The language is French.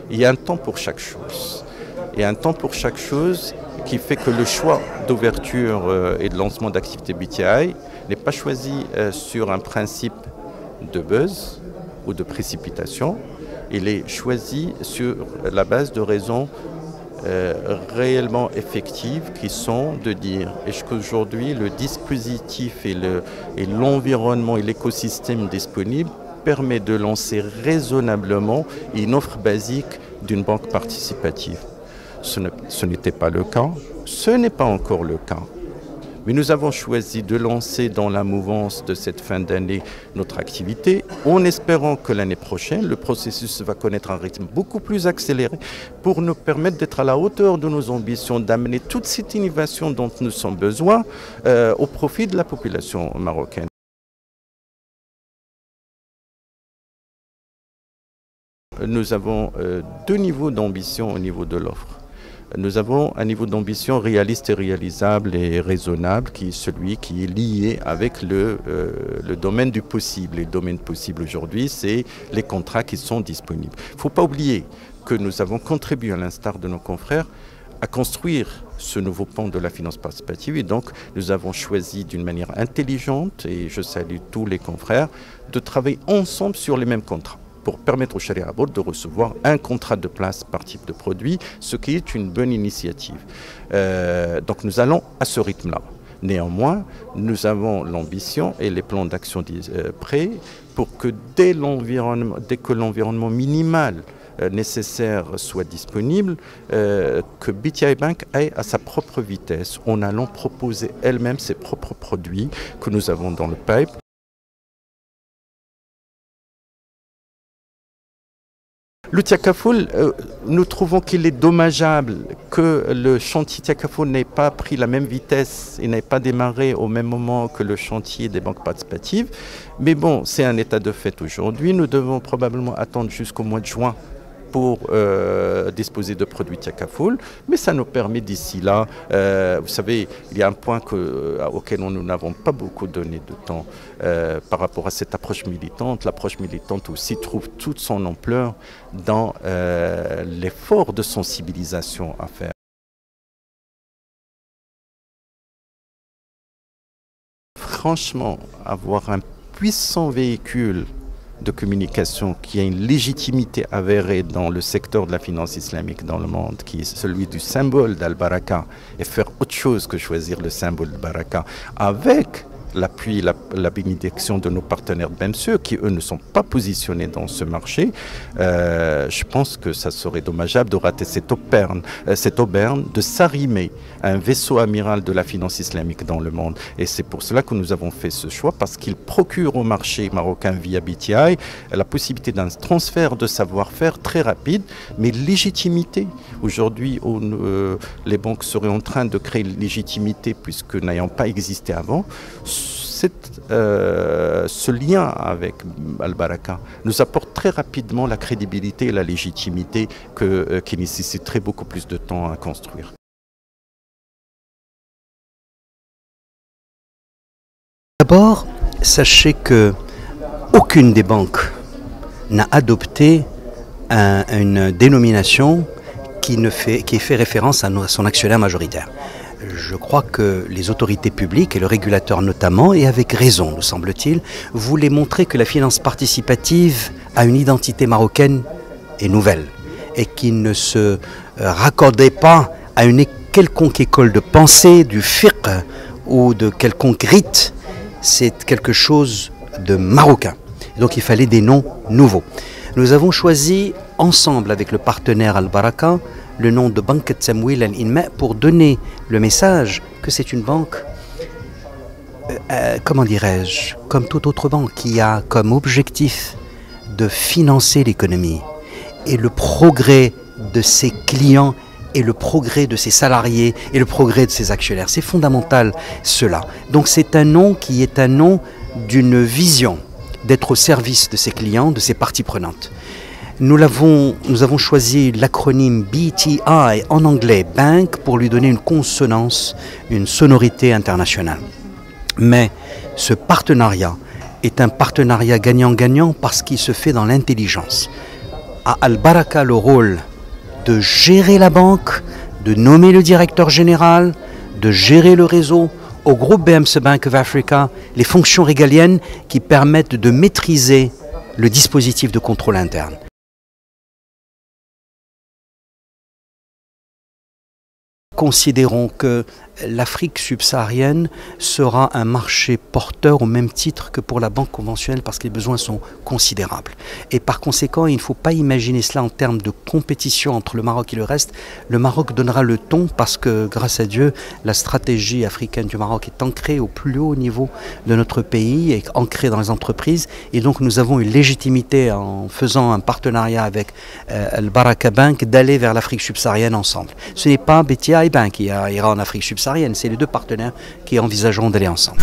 Il y a un temps pour chaque chose. Il y a un temps pour chaque chose qui fait que le choix d'ouverture et de lancement d'activité BTI n'est pas choisi sur un principe de buzz ou de précipitation. Il est choisi sur la base de raisons réellement effectives qui sont de dire est-ce qu'aujourd'hui le dispositif et l'environnement et l'écosystème disponible permet de lancer raisonnablement une offre basique d'une banque participative. Ce n'était pas le cas, ce n'est pas encore le cas. Mais nous avons choisi de lancer dans la mouvance de cette fin d'année notre activité en espérant que l'année prochaine, le processus va connaître un rythme beaucoup plus accéléré pour nous permettre d'être à la hauteur de nos ambitions, d'amener toute cette innovation dont nous avons besoin au profit de la population marocaine. Nous avons deux niveaux d'ambition au niveau de l'offre. Nous avons un niveau d'ambition réaliste et réalisable et raisonnable qui est celui qui est lié avec le domaine du possible. Et le domaine possible aujourd'hui, c'est les contrats qui sont disponibles. Il ne faut pas oublier que nous avons contribué, à l'instar de nos confrères, à construire ce nouveau pan de la finance participative et donc nous avons choisi d'une manière intelligente, et je salue tous les confrères, de travailler ensemble sur les mêmes contrats, pour permettre au Sharia Board de recevoir un contrat de place par type de produit, ce qui est une bonne initiative. Donc nous allons à ce rythme-là. Néanmoins, nous avons l'ambition et les plans d'action prêts pour que dès que l'environnement minimal nécessaire soit disponible, que BTI Bank aille à sa propre vitesse en allant proposer elle-même ses propres produits que nous avons dans le pipe. Le Tiakafoul, nous trouvons qu'il est dommageable que le chantier Tiakafoul n'ait pas pris la même vitesse et n'ait pas démarré au même moment que le chantier des banques participatives. Mais bon, c'est un état de fait aujourd'hui. Nous devons probablement attendre jusqu'au mois de juin pour disposer de produits Tiakafoul, mais ça nous permet d'ici là, vous savez, il y a un point auquel nous n'avons pas beaucoup donné de temps par rapport à cette approche militante. L'approche militante aussi trouve toute son ampleur dans l'effort de sensibilisation à faire. Franchement, avoir un puissant véhicule de communication qui a une légitimité avérée dans le secteur de la finance islamique dans le monde, qui est celui du symbole d'Al-Baraka, et faire autre chose que choisir le symbole d'Al-Baraka, avec l'appui, la bénédiction de nos partenaires, même ceux qui, eux, ne sont pas positionnés dans ce marché, je pense que ça serait dommageable de rater cette aubaine de s'arrimer à un vaisseau amiral de la finance islamique dans le monde. Et c'est pour cela que nous avons fait ce choix, parce qu'il procure au marché marocain via BTI la possibilité d'un transfert de savoir-faire très rapide, mais légitimité. Aujourd'hui, les banques seraient en train de créer une légitimité, puisque n'ayant pas existé avant, ce lien avec Al-Baraka nous apporte très rapidement la crédibilité et la légitimité qui nécessiterait beaucoup plus de temps à construire. D'abord, sachez que aucune des banques n'a adopté une dénomination qui fait référence à son actionnaire majoritaire. Je crois que les autorités publiques et le régulateur notamment, et avec raison nous semble-t-il, voulaient montrer que la finance participative a une identité marocaine et nouvelle et qui ne se raccordait pas à une quelconque école de pensée, du fiqh ou de quelconque rite. C'est quelque chose de marocain. Donc il fallait des noms nouveaux. Nous avons choisi ensemble avec le partenaire Al-Baraka le nom de Banque Tamwil Al-Inma pour donner le message que c'est une banque, comment dirais-je, comme toute autre banque qui a comme objectif de financer l'économie et le progrès de ses clients et le progrès de ses salariés et le progrès de ses actionnaires. C'est fondamental cela. Donc c'est un nom qui est un nom d'une vision d'être au service de ses clients, de ses parties prenantes. Nous avons choisi l'acronyme BTI en anglais, Bank, pour lui donner une consonance, une sonorité internationale. Mais Ce partenariat est un partenariat gagnant-gagnant parce qu'il se fait dans l'intelligence. À Al Baraka le rôle de gérer la banque, de nommer le directeur général, de gérer le réseau, au groupe BMC Bank of Africa, les fonctions régaliennes qui permettent de maîtriser le dispositif de contrôle interne. Considérons que l'Afrique subsaharienne sera un marché porteur au même titre que pour la banque conventionnelle parce que les besoins sont considérables. Et par conséquent, il ne faut pas imaginer cela en termes de compétition entre le Maroc et le reste. Le Maroc donnera le ton parce que, grâce à Dieu, la stratégie africaine du Maroc est ancrée au plus haut niveau de notre pays, et ancrée dans les entreprises. Et donc nous avons une légitimité en faisant un partenariat avec Al Baraka Bank d'aller vers l'Afrique subsaharienne ensemble. Ce n'est pas BTI Bank qui ira en Afrique subsaharienne, c'est les deux partenaires qui envisageront d'aller ensemble.